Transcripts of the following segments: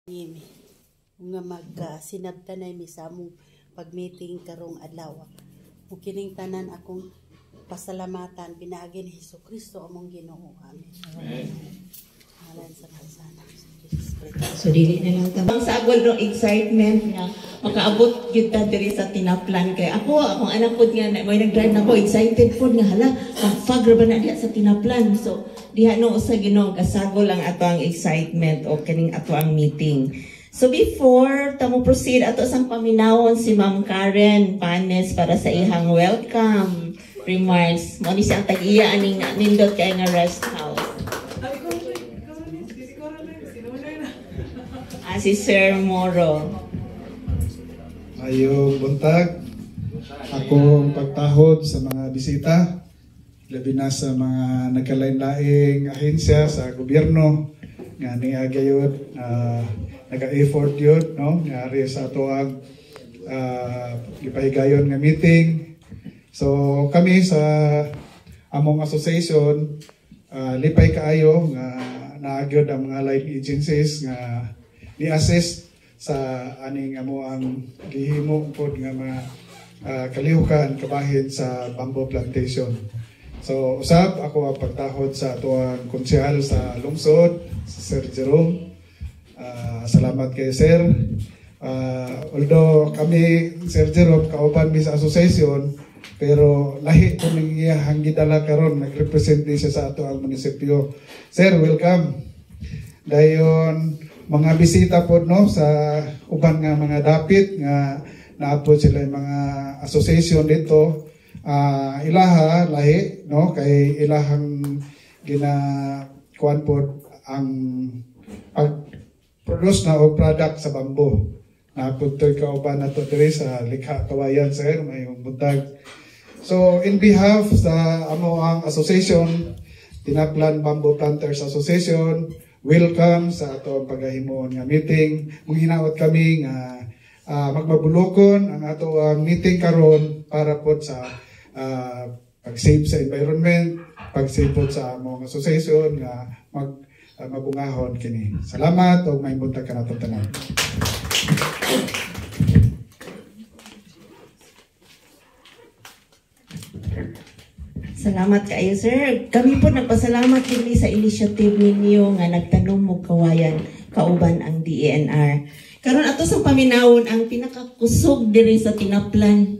Nimi nga magsinabtanay mi sa among pag-meeting karong adlaw. Mukining tanan akong pasalamatan pinaagi ni Hesukristo among Ginoo. Amen. Amen. So dili na lang tabang sa agwal no excitement nga makaabot gyud ta diri sa tinaplan kay akong anak pud nga may nag-drive na ko excited pud nga hala mag-fag ra ba na diha sa tinaplan. So diha no sa Ginoo kasagol ang ato ang excitement o kining ato ang meeting. So before ta mo proceed ato sang paminawon si Ma'am Karen Panes para sa ihang welcome remarks. Mo ni siyang tag-iya aning nindot kay nga rest house. Si Sir Moro. Ayong buntag, akong pagtahod sa mga bisita, labi na sa mga nagkalain-laing ahensya sa gobyerno, nga niya gayud, nag-effort yun, no? Ngari sa ato ang ipahigayon nga meeting. So kami sa among association, lipay kaayo nga naagyod ang mga live agencies nga ni-assist sa aning amo ang gihimo pod nga mga kalihukan kabahin sa bamboo plantation. So usab ako ang pagtahod sa atuang konsehal sa lungsod, si Sir Jerome. Salamat kay Sir. Although kami Sir Jerome kauban mi sa association, pero lahi ko ning iyang gidala karon nagrepresent siya sa ato ang munisipyo. Sir, welcome. Dayon mga bisita po no sa uban nga mga dapit nga naapod sila mga association dito ilaha lahi no kay ilahang kuan po ang pag-produce na og product sa bamboo. Naapod to'y kauban nato diri sa Likha Kawayan, sir, may buntag. So in behalf sa amo ang association, Tinaplan Bamboo Planters Association, welcome sa ato pagahimo nga meeting. Manghinaot kami nga magmabulokon ang ato meeting karon para po sa pag-save sa environment, pag-save po sa among association nga mabungahon kini. Salamat ug may buntag kanatong tanan. Salamat kayo, sir. Kami po nagpasalamat din sa initiative ninyo nga nagtanom mo kawayan kauban ang DENR. Karon ato sa paminawon ang pinakakusog diri sa tinaplan.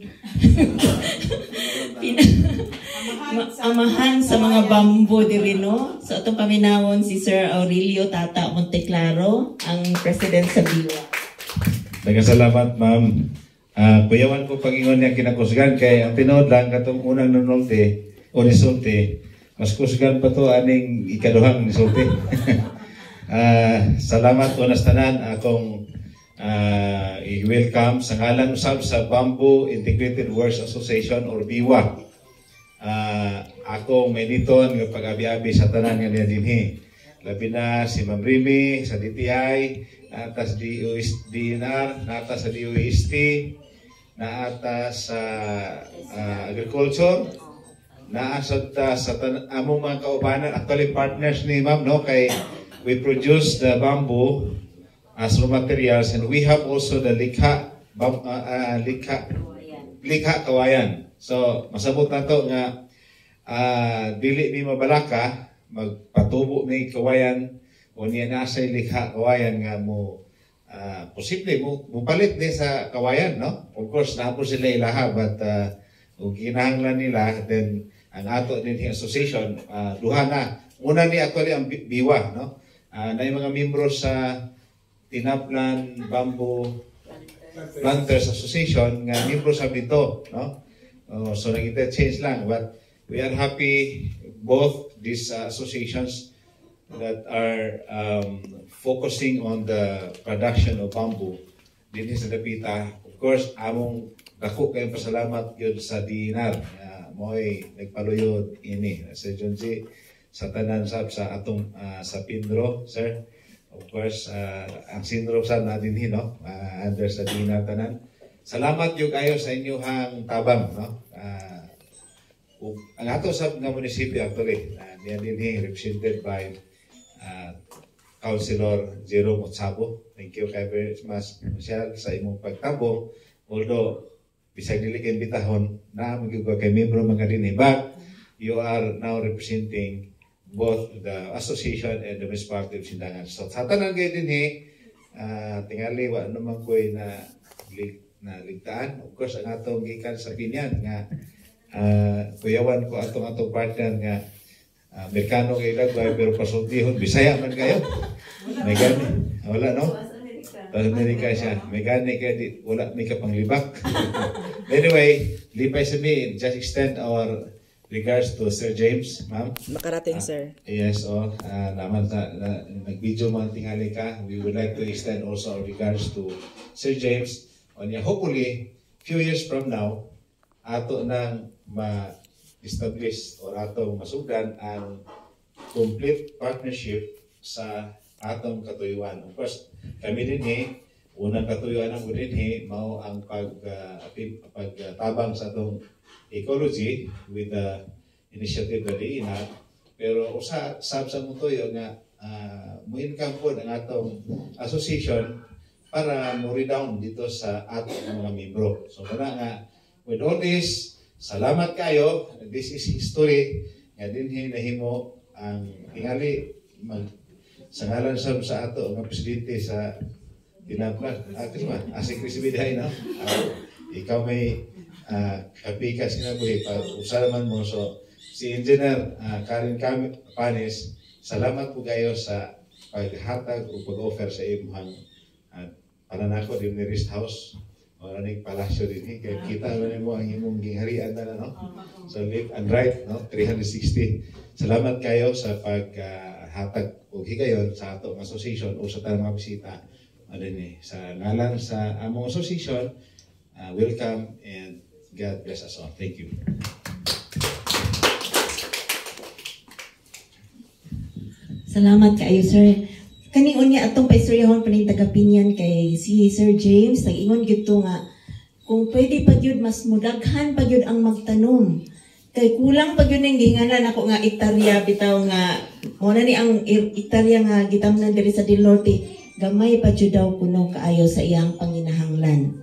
Amahan sa mga bamboo diri no. So atong paminawon si Sir Aurelio Tata Monteclaro, ang president sa BIWA. Nagkasalamat, ma'am. Kuyawan ko pag-ingon niya kinakusgan kay ang tinod lang katong unang nanolte o nisulti, mas kusgan pa to aning ikaduhang nisulti. Salamat unas tanan akong i-welcome sa ngalan usab sa Bamboo Integrated Works Association or BIWA. Ako mediton nga pag-abi-abi sa tanan nga niya dinhi. Labi na si Ma'am Rimi sa DTI, naatas DNR, naatas sa DOST, naatas sa agriculture, naasad sa among mga kaubanan, actually partners ni ma'am, no, kay we produce the bamboo as raw materials and we have also the likha kawayan. So masabot na to nga dili mi mabalaka magpatubo mi kawayan o niya nasay likha kawayan nga mo posible mo palit din sa kawayan, no? Of course na po sila ilaha but kung kinahanglan nila then ang ato din association duha na una ni actually ang BIWA, no? Na yung mga membro sa Tinaplan Bamboo Planters Association nga membro sa dito, no? So nag-interchange lang but we are happy both these associations that are focusing on the production of bamboo din sa Dapita. Of course among dako kayong pasalamat yun sa DNR. Mo'y nagpaluyod ini. Sir Junji, sa tanan sa atong sa Pindro, sir. Of course, ang Sindro sa natin no? Under sa DNR tanan. Salamat yung kayo sa inyong tabang, no? Ang ato sa nga munisipyo actually, niya din represented by Councilor Jerome Otsabo. Thank you kay very much Michelle sa imong pagtabo. Although bisag dili kay bitahon na magyud kay membro mga dinhi, but you are now representing both the association and the municipality of Sindangan. So sa tanan kay dinhi tingali wa naman koy na ligtaan. Of course ang atong gikan sa pinyan nga kuyawan ko atong partner nga Amerikano kayo lagway pero pasultihon Bisaya man kayo. May gani. Wala no? Sa Amerika siya. May gani kayo di wala may kapanglibak. Anyway, lipay sa me, just extend our regards to Sir James, ma'am. Makarating, sir. Yes, naman nag-video man tingali ka. We would like to extend also our regards to Sir James. Hopefully, few years from now, ato nang ma-establish or atong masugan ang complete partnership sa atong katuyuan. Of course, kami din unang katuyuan ng din mao ang pagtabang sa atong ecology with the initiative na diina. Pero usab sa mutuyo nga mo-income po ang atong association para mo-redown dito sa atong mga membro. So kana nga with all this, salamat kayo. This is history nga dinhi nahimo ang tingali sa ngalan sa ato nga presidente sa Tinaplan. Asik resibidahay no. Ikaw may kapikas nga buhi pa usalaman mo. So si Engineer Karin Panis, salamat po kayo sa paghatag o pag-offer sa imong pananako din ni Rest House. Wala ning palasyo din kaya kita mo ang imong gingharian na no. So live and right no 360. Salamat kayo sa paghatag og higayon sa atong association o sa tanang mga bisita adini sa ngalan sa among association. Welcome and God bless us all. Thank you. Salamat kaayo, sir. Kaning unya atong paistoryahon paning taga-Pinyan kay si Sir James nag-ingon gyud to nga kung pwede pa gyud mas mudaghan pa gyud ang magtanom kay kulang pa gyud ning gihinganan ako nga hektarya bitaw nga mo na ni ang hektarya nga gitamnan diri sa Del Norte gamay pa gyud daw kuno kaayo sa iyang panginahanglan.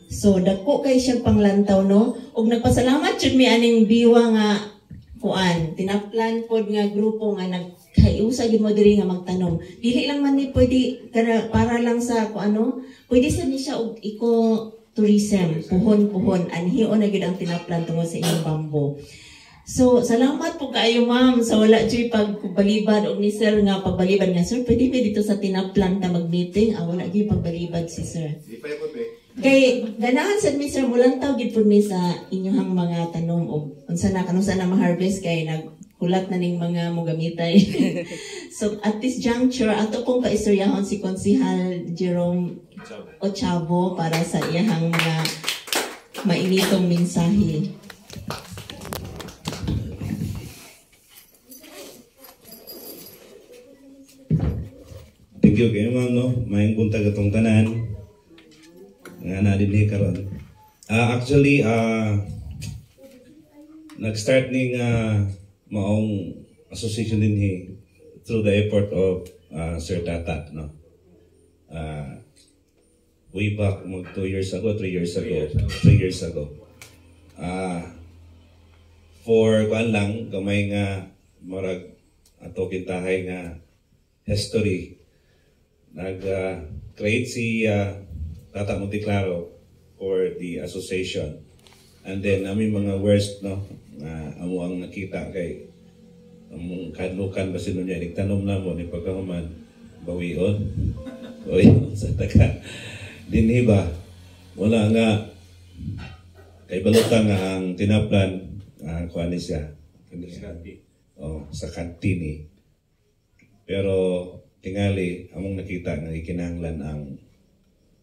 So dako kay siya panglantaw no ug nagpasalamat jud mi aning biwa nga kuan tinaplan pod nga grupo nga nagkaiusa gid mo diri nga magtanom. Dili lang man ni pwede para lang sa kuano, pwede sa ni siya og eco-tourism, puhon-puhon anhion na gid ang tinaplan tungod sa inyong bambo. So salamat po kaayo ma'am sa wala jud pagbalibad og ni sir nga pagbalibad nga sir pwede ba dito sa tinaplan ta mag-meeting wala gyud pagbalibad si sir. Di pa po be. Kay ganahan sad mi sir mulantaw gid pud mi sa inyong mga tanom og unsa na kanus na ma-harvest kay nagkulat na ning mga mogamitay. So at this juncture ato pong kaistoryahon si Konsehal Jerome Otsabo para sa iyang mga mainitong mensahe. Thank you kayo ma'am no, maayong buntag atong tanan. Nga na din karon. Actually, nag-start ning maong association din through the effort of Sir Tata, no. Way back 2 years ago, 3 years ago. For kuan lang gamay nga marag ato kintahay nga history nag-create si Tata Monticlaro for the association. And then aming mga worst no amo ang nakita kay among kadlukan ba sino niya nagtanom na mo ni pagkahuman bawion sa taga dinhi ba wala nga kay balutan nga ang tinaplan kuan siya sa kantini pero tingali among nakita nga ikinahanglan ang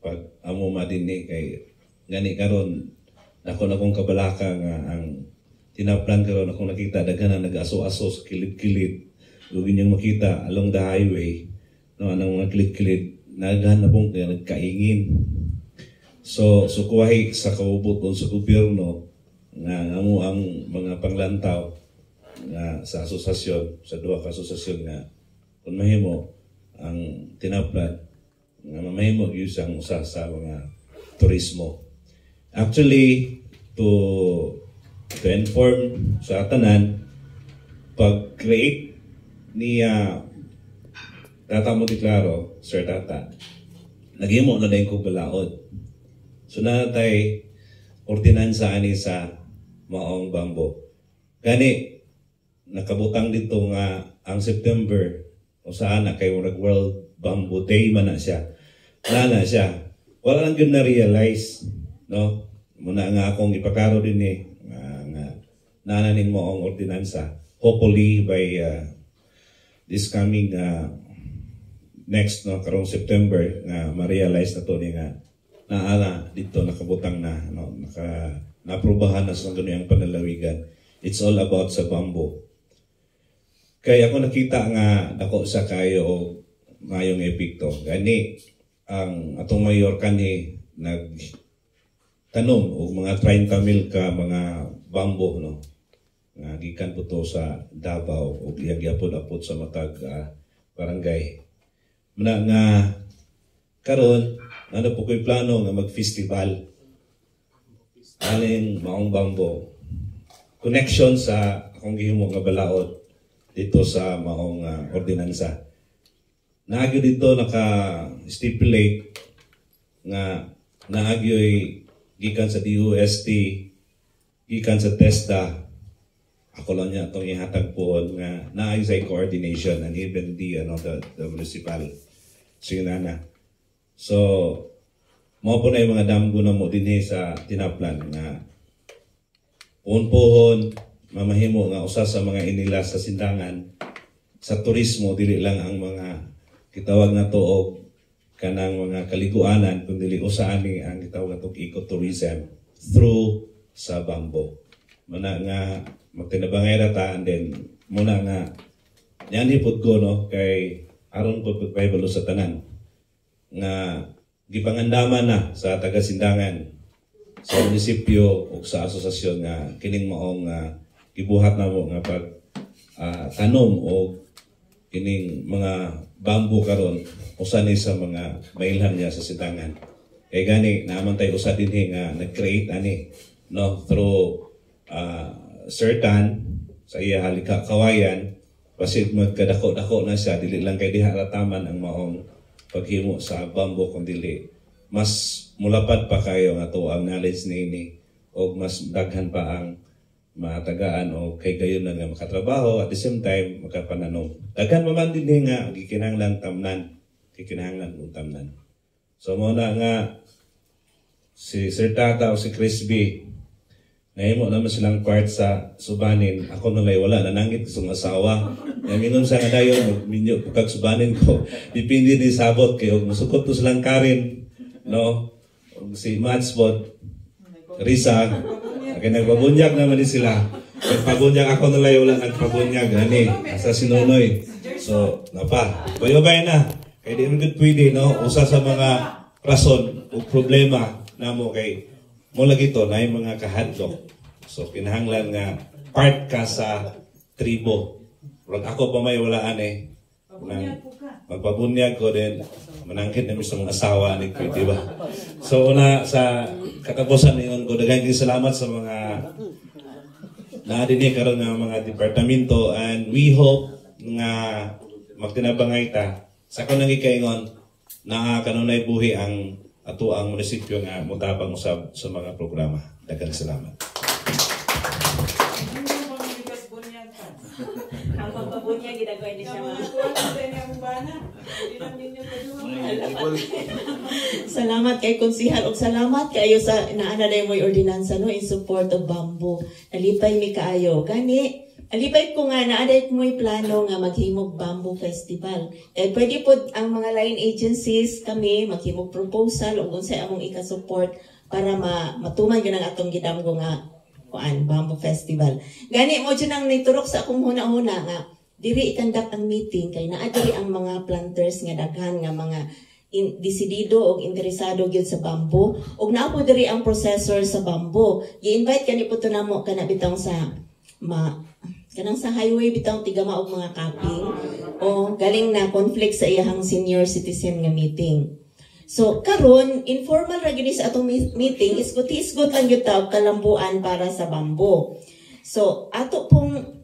pag amo madini kay gani karon ako na kong kabalaka nga ang tinaplan karon akong nakita daghan na nag-aso-aso sa kilid-kilid lugi niyang makita along the highway no anang mga kilid-kilid naghan na pong nagkaingin so kuwahi sa kaubuton sa gobyerno nga amo ang mga panglantaw nga sa asosasyon sa duha ka asosasyon nga kung mahimo ang tinaplan nga mamahimo gyud sang usa sa mga turismo. Actually, to inform sa tanan, pag-create niya Tata mo deklaro, Sir Tata, naghimo na din kong balaod. So natay ordinansa ani sa maong bambo. Gani, nakabutang dito nga ang September, o saan na kay World Bamboo Day man na siya. Wala na siya. Wala lang yun na-realize. No? Muna nga akong ipakaro din nga nananin mo ang ordinansa. Hopefully by this coming next karong September nga ma-realize na to ni nga naala dito nakabutang na na-aprobahan na sa ganyan panalawigan. It's all about sa bamboo. Kaya ako nakita nga dako sa kayo o mayong epikto. Gani ang atong mayor kanhi nagtanom og mga 30,000 ka mga bamboo no. Nga gikan po to sa Davao o gyapon-apod sa matag barangay. Muna nga karon ano po ko'y plano nga mag-festival. Aling maong bamboo. Connection sa akong gihimo nga balaod dito sa maong ordinansa. Naagyo dito naka-stipulate nga naagyo'y gikan sa DOST, gikan sa TESDA. Ako lang niya itong ihatag po nga naay sa coordination and even the municipal sinana. So, mo po na yung mga damgo na mo din sa tinaplan nga puhon-puhon, mamahimo nga usa sa mga inila sa sindangan sa turismo dili lang ang mga kitawag na to og kanang mga kaliguanan kundi usa ani ang gitawag natong ecotourism through sa bamboo. Muna nga magtinabangay ra ta and then muna nga yan hipod ko no kay aron pud pagpahibalo sa tanan nga gipangandaman na sa taga-sindangan sa munisipyo o sa asosasyon nga kining maong gibuhat na mo nga pag tanom o kining mga bamboo karon usa ni sa mga mailhan niya sa sindangan. Kay gani naman tayo usa dinhi nga nag-create ani no through certain sa iya halika kawayan basit magkadako-dako na siya dili lang kay diha rataman ang maong paghimo sa bamboo kundi mas mulapad pa kayo nga to ang knowledge niini o mas daghan pa ang matagaan o kay gayon na nga makatrabaho at the same time makapananom. Daghan man din nga gikinahanglan tamnan, gikinahanglan tamnan. So mo na nga si Sir Tata o si Chris B nahimo naman silang part sa subanin. Ako nalay wala nanangit sa asawa. Mingon sa nga dayon minyo pagkag subanin ko dipindi ni sabot kay og musukot to silang Karin no si Matspot Risa kay nagpabunyag naman din sila. Nagpabunyag ako nalay wala nagpabunyag ani sa Sinunoy. So napa bayobay na kay di man gud pwede no usa sa mga rason o problema namo kay mo lagi to na yung mga kahadlok. So kinahanglan nga part ka sa tribo. Pag ako pa may walaan magpabunyag ko din manangkit na sa mga asawa ni ko, di ba? So una sa katapusan niyon ko daghang salamat sa mga naadinig karon nga mga departamento and we hope nga magtinabangay ta sa kanang ikaingon na kanunay buhi ang ato ang munisipyo nga mutabang usab sa mga programa. Daghang salamat. Ang pagpabunya ginagawa niya siya Salamat kay konsihal ug salamat kayo sa naanaday mo'y ordinansa no in support of bamboo. Nalipay mi kaayo. Gani alipay ko nga naaday mo'y plano nga maghimog bamboo festival. Pwede po ang mga line agencies kami maghimog proposal ug unsay among ika-support para matuman gyud ang atong gidamgo nga bamboo festival. Gani mo dyan ang niturok sa akong huna-huna nga diri ikandak ang meeting kay naa diri ang mga planters nga daghan nga mga desidido og interesado gyud sa bamboo ug naa po diri ang processor sa bamboo. Gi-invite kani po to namo kana bitong sa kanang sa highway bitaw tigama og mga kaping o galing na conflict sa iyahang senior citizen nga meeting. So karon informal ra gyud sa atong meeting, isgot lang gyud ta og kalambuan para sa bambo. So ato pong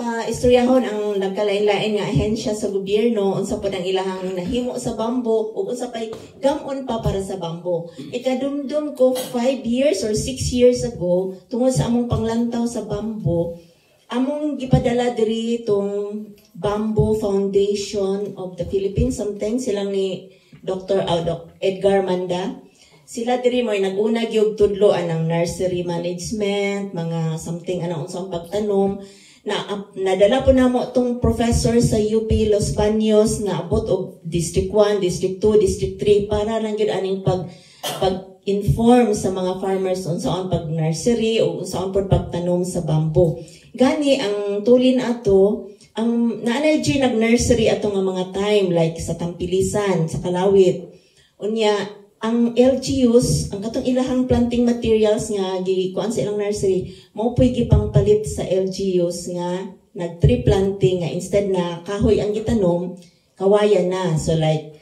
istoryahon ang nagkalain-lain nga ahensya sa gobyerno unsa pod ang ilahang nahimo sa bambo ug unsa pay gamon pa para sa bambo. Ikadumdum ko 5 years or 6 years ago tungod sa among panglantaw sa bambo, among gipadala diri tong Bamboo Foundation of the Philippines, something silang ni Dr. Edgar Manda. Sila diri mo naguna gyud tudloan ng nursery management, mga something anong unsang pagtanom. Nadala po namo tong professor sa UP Los Baños nga abot og District 1, District 2, District 3 para lang gyud aning pag-inform sa mga farmers unsaon pag nursery o unsaon pod pagtanom sa bamboo. Gani ang tulin ato ang na-energy nag-nursery ato nga mga time like sa Tampilisan, sa Kalawit. Unya ang LGUs, ang katong ilahang planting materials nga gikuan sa ilang nursery, mao puy gipangpalit sa LGUs nga nag-tree planting nga instead na kahoy ang gitanom, kawayan na. So like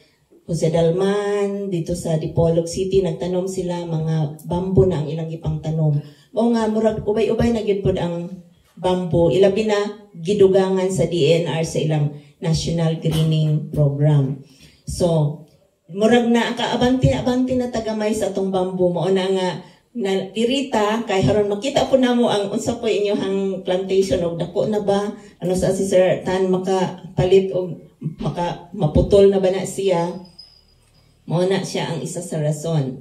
Jose Dalman dito sa Dipolog City nagtanom sila mga bamboo na ang ilang gipangtanom. Mao nga murag ubay-ubay na gyud pod ang bamboo, ilabi na gidugangan sa DNR sa ilang National Greening Program. So murag na kaabante na tagamay sa atong bamboo mo na nga na irita kay haron makita po namo ang unsa po inyong plantation og dako na ba ano sa si Sir Tan makapalit og maputol na ba na siya, mo na siya ang isa sa rason.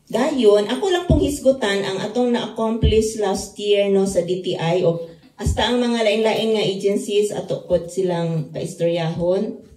Dayon ako lang pong hisgutan ang atong na-accomplish last year no sa DTI og hasta ang mga lain-lain nga agencies ato pod silang kaistoryahon.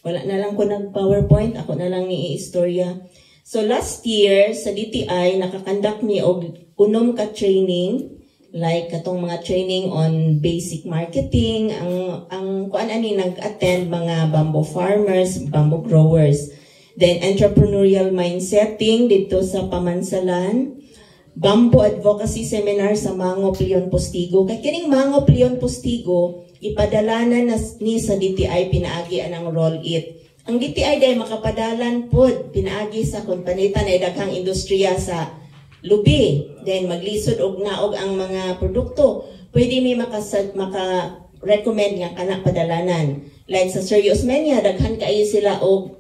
Wala na lang ko nag-PowerPoint, ako na lang ni-istorya. So last year, sa DTI, nakakandak ni og unom ka training, like katong mga training on basic marketing, ang kuan ani nag-attend mga bamboo farmers, bamboo growers. Then entrepreneurial mindsetting dito sa Pamansalan, bamboo advocacy seminar sa Mangop Leon Postigo. Kay kining Mangop Leon Postigo, ipadalanan na ni sa DTI pinaagi anang roll it. Ang DTI day makapadalan pod pinaagi sa kompanya na daghang industriya sa lubi. Then maglisod og naog ang mga produkto. Pwede mi maka-recommend nga kana padalanan. Like sa Sir Osmeña, daghan kaayo sila og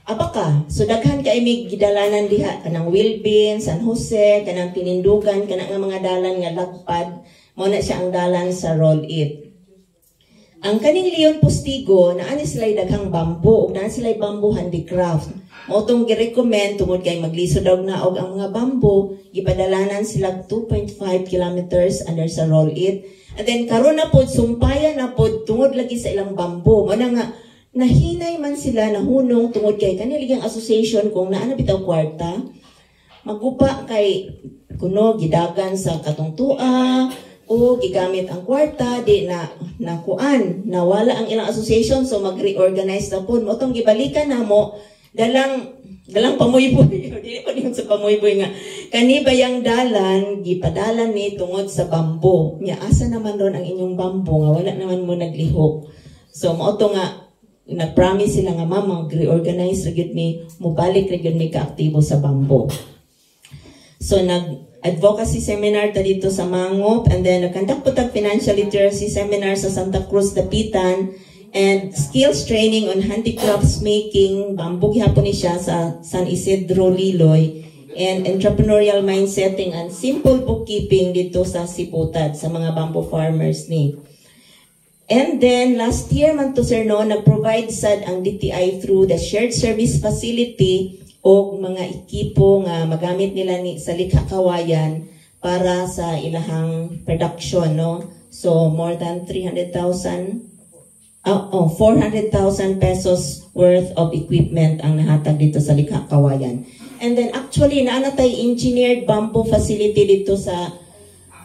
abaka. So daghan kay mi gidalanan diha kanang Wilbin, San Jose, kanang Pinindugan, kanang mga dalan nga lagpad. Mao na siya ang dalan sa roll it. Ang kaning Leon Postigo, naani sila'y daghang bamboo, ug naani sila'y bamboo handicraft. Mao tong gi-recommend tungod kay maglisod og naog ang mga bamboo, gipadalanan sila 2.5 kilometers under sa roll it. And then karon na pod sumpayan na pod tungod lagi sa ilang bamboo. Mao na nga nahinay man sila nahunong tungod kay kanilang association kung naa na bitaw kwarta. Magupa kay kuno gidagan sa katungtua o gigamit ang kwarta di na kuan nawala ang ilang association, so mag-reorganize na po mo tong gibalikan na mo dalang pamuyboy dili pa niyo sa pamuyboy nga kani bayang dalan gipadalan ni tungod sa bamboo nya asa naman ron ang inyong bamboo nga wala naman mo naglihok. So mao to nga nag-promise sila nga mama mag-reorganize ra gyud mi mobalik ra gyud mi kaaktibo sa bamboo. So advocacy seminar ta dito sa Mangop, and then nag-conduct po tag financial literacy seminar sa Santa Cruz, Dapitan, and skills training on handicrafts making, bamboo gihapon ni siya sa San Isidro, Liloy, and entrepreneurial mindsetting and simple bookkeeping dito sa Siputad sa mga bamboo farmers ni. And then last year man to sir no, nag-provide sad ang DTI through the shared service facility o mga ekipo nga magamit nila sa Likha Kawayan para sa ilahang production, no? So more than 400,000 pesos worth of equipment ang nahatag dito sa Likha Kawayan. And then actually naanatay engineered bamboo facility dito sa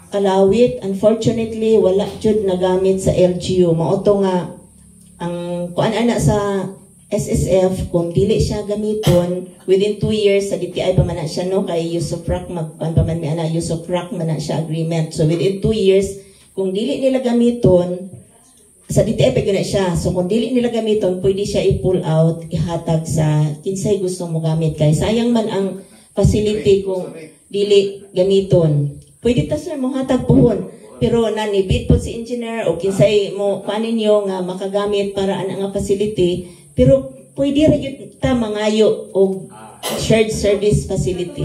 Kalawit. Unfortunately wala jud nagamit sa LGU. Mao to nga ang kuan ana sa SSF kung dili siya gamiton within 2 years sa DTI pa man na siya no kay use of rock magpan pa man mi ana use of rock man na siya agreement. So within 2 years kung dili nila gamiton sa DTI pa gyud na siya. So kung dili nila gamiton pwede siya i-pull out ihatag sa kinsay gusto mo gamit kay sayang man ang facility kung dili gamiton. Pwede ta sir mo hatag puhon. Pero nanibit po si engineer o kinsay mo panin niyo nga makagamit para ana nga facility. Pero pwede rin yung mangayo o shared service facility.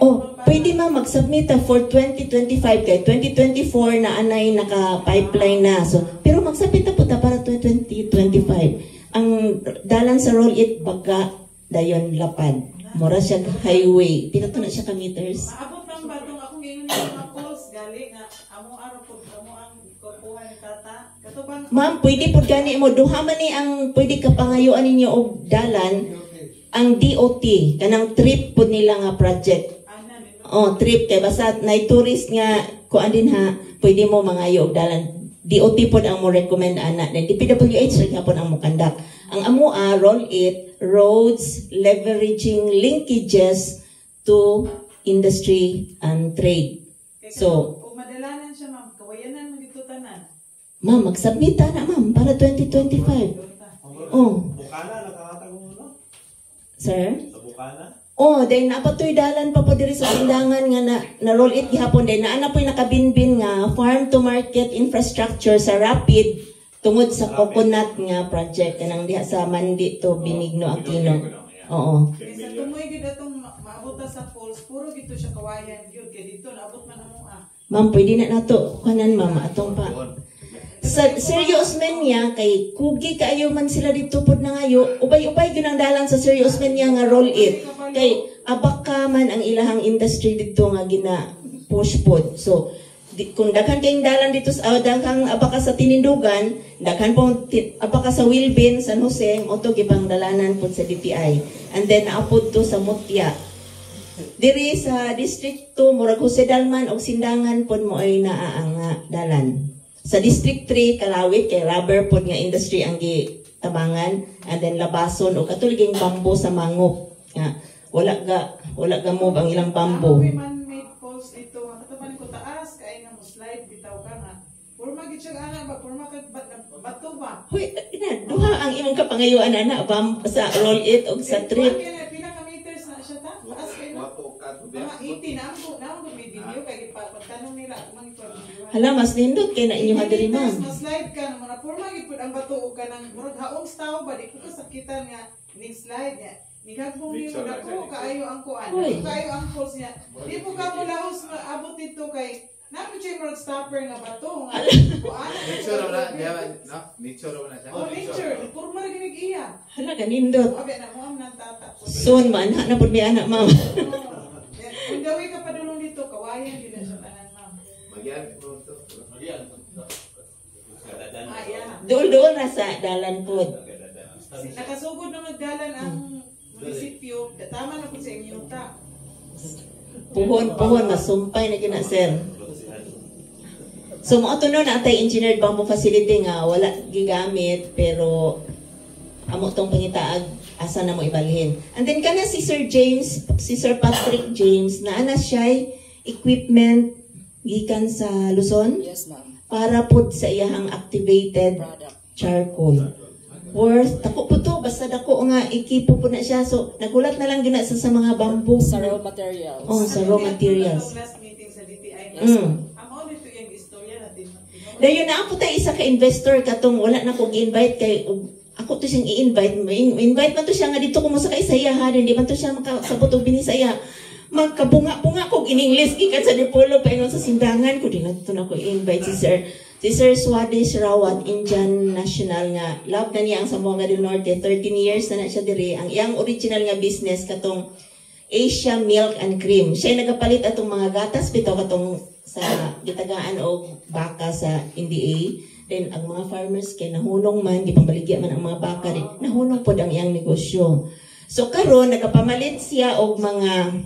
Oh, pwede mag-submit for 2025 kay 2024 na anay naka-pipeline na. So, pero magsubmit na po ta para 2025. Ang dalan sa roll it baga dayon lapad. Mura siya highway. Pinato na siya ka meters. Maabot lang ba itong akong ngayon yung mga calls gali nga amo araw po amo ang kukuha ni tata. Katubang Ma'am, pwede po gani mo. Duha man ni ang pwede kapangayuan ninyo og dalan ang DOT. Kanang trip po nila nga project. Oh, trip kay basta nay tourist nga kuan din ha, pwede mo mangayo og dalan. DOT po ang mo recommend ana. Then DPWH rin po ang mo conduct. Ang amo roll it roads leveraging linkages to industry and trade. So, kung madalanan siya ma'am, kawayanan mo dito tanan. ma'am, mag-submit na ma'am para 2025. Oh. Bukana, nakahatag mo no? Sir? Sa Bukana? Oh, then napatoy dalan pa po diri sa tindangan nga na roll it gihapon din. Naana po'y nakabinbin nga farm to market infrastructure sa Rapid tungod sa coconut nga project kanang diha sa Mandi to Benigno Aquino. Oo. Kaya sa tumoy gid atong maabot sa falls, puro gito siya kawayan gyud kay dito naabot man amo Ma'am, pwede na nato kanan ma'am atong pa. Sa serious men niya kay kugi kaayo man sila dito pod na ngayo. Ubay-ubay gyud ang dalan sa serious men niya nga roll it. Kay abaka man ang ilahang industry dito nga gina push pod. So kung daghan kayong dalan dito sa daghang abaka sa Tinindugan, daghan po abaka sa Wilbin, San Jose, mo to gipang dalanan pod sa DTI. And then naapod to sa Mutya. Diri sa District 2, murag Jose Dalman og Sindangan pod mo ay naa ang dalan. Sa District 3, Kalawit kay rubber pod nga industry ang gitabangan, and then Labason o katuliging bambo sa Mangop. Wala ga move ang ilang bambo. man-made falls ito, makatapan ko taas kay nga mo slide bitaw ka nga. Purma gid siya ana ba, purma ka bato ba? Huy, duha ang imong kapangayuan ana sa roll it og sa trip. Pila ka meters na siya ta? Taas kay no? Mga 80 na ako may video kay pagtanong nila kung video. Hala, mas nindot kay na inyo hadiri ma'am. Mas slide ka mga purma gid pud ang bato ug kanang murag haong staw ba di ko kasakitan nga ni slide niya. Nigagbong ni mo dako kaayo ang kuan. Kaayo ang pulse niya. Di po ka mo lahos abot dito kay napo siya murag stopper nga bato nga kuan. Nature na, no? Nature na siya. Oh, nature. Purma ra ginig iya. Hala, kanindot. Abi na mo ang tata. Soon man, na po may anak ma'am. Kung gawin ka padulong dito, kawayan din sa tanan ma'am. Magyan po to. Doon na sa dalan po. Nakasugod na magdalan ang munisipyo, tama na po sa inyo ta. Puhon, masumpay na kina sir. So, mo ito nun, atay engineered bamboo facility nga, wala gigamit, pero amo tong pangitaag, asa na mo ibalhin. And then, kana si Sir James, si Sir Patrick James, na ana siya'y equipment gikan sa Luzon. Yes, ma'am. Para po sa iyahang activated charcoal. Worth, dako po to, basta dako nga, ikipo po na siya. So, nagulat na lang gina sa mga bamboo. Sa raw materials. Oh, sa raw materials. Ang last meeting sa DTI. Amo dito yung istorya natin. Dayon na ako tayo isa ka investor katong wala na kong invite kay ako to siyang i-invite. Invite man to siya nga dito ko mo sa kaisaya ha, hindi man to siya makasabot og binisaya. Magkabunga-bunga ko in English gikan sa Dipolo pa sa simbangan ko din nato na ko i-invite si Sir Swadesh Rawat, Indian national nga. Love na niya ang Zamboanga del Norte. 13 years na siya diri. Ang iyang original nga business katong Asia Milk and Cream. Siya nagapalit atong mga gatas bitaw katong sa gitagaan og baka sa NDA. Then ang mga farmers kay nahunong man, di pambaligya man ang mga baka rin. Nahunong pod ang iyang negosyo. So karon nagapamalit siya og mga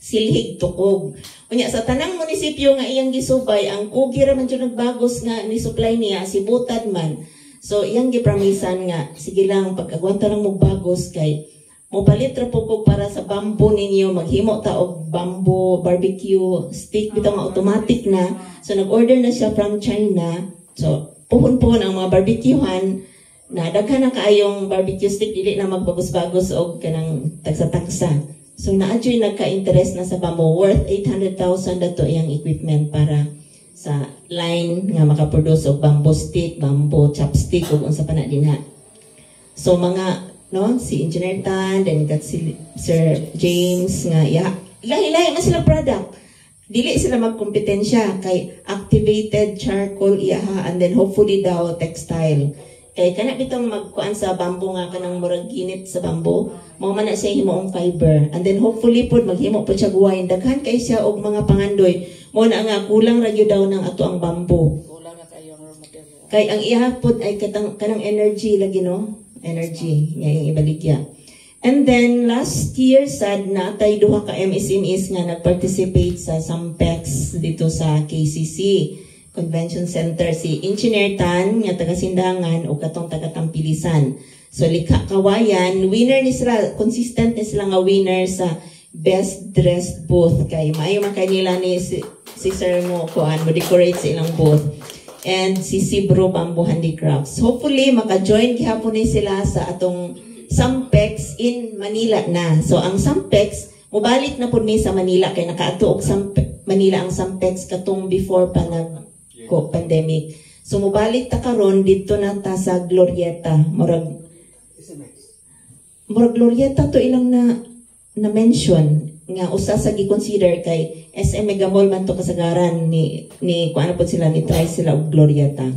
silhig tukog. Unya sa tanang munisipyo nga iyang gisubay, ang kugi ra man jud nagbagos nga ni supply niya si butad man. So iyang gipramisan nga sige lang pag-agwanta lang mo bagos kay mopalit ra po ko para sa bamboo ninyo, maghimo ta og bamboo barbecue stick bitaw nga automatic na. So nag-order na siya from China. So puhon-puhon ang mga barbecuehan na daghan na kaayong barbecue stick dili na magbagos-bagos og kanang tagsa-tagsa. So naadyo'y nagka-interest na sa bamboo worth 800,000 dato iyang equipment para sa line nga makaproduce og bamboo stick, bamboo chopstick ug unsa pa na dinha. So mga no si Engineer Tan then kat si Sir James nga lahi-lahi man sila product. Dili sila magkompetensya kay activated charcoal iyaha and then hopefully daw textile. Kay kana bitong magkuan sa bamboo nga kanang murag ginit sa bamboo, mao man na siya himuong fiber. And then hopefully pud maghimo pud siya guwain. Daghan kay siya og mga pangandoy. Mao na nga kulang ra gyud daw ng ato ang bamboo. Kulang na kayo ang raw material. Kay ang iyaha pud ay kanang energy lagi no. Energy nga yung ibaligya. And then last year sad na tay duha ka MSMEs nga nagparticipate sa Sampex dito sa KCC Convention Center, si Engineer Tan nga taga Sindangan o katong taga Tampilisan. So Likha Kawayan, winner ni sila, consistent ni sila nga winner sa best dressed booth kay maayo man kanila ni si Sir mo kuan mo decorate sa ilang booth. And si Sibro Bamboo Handicrafts. Hopefully maka-join gihapon ni sila sa atong Sampex in Manila na. So ang Sampex mobalik na pud mi sa Manila kay nakaadto og Manila ang Sampex katong before pa pandemic. So mobalik ta karon dito na ta sa Glorieta. Murag Glorieta to ilang na mention nga usa sa gi-consider kay SM Mega Mall man to kasagaran ni kuano pod sila ni try sila og Glorieta.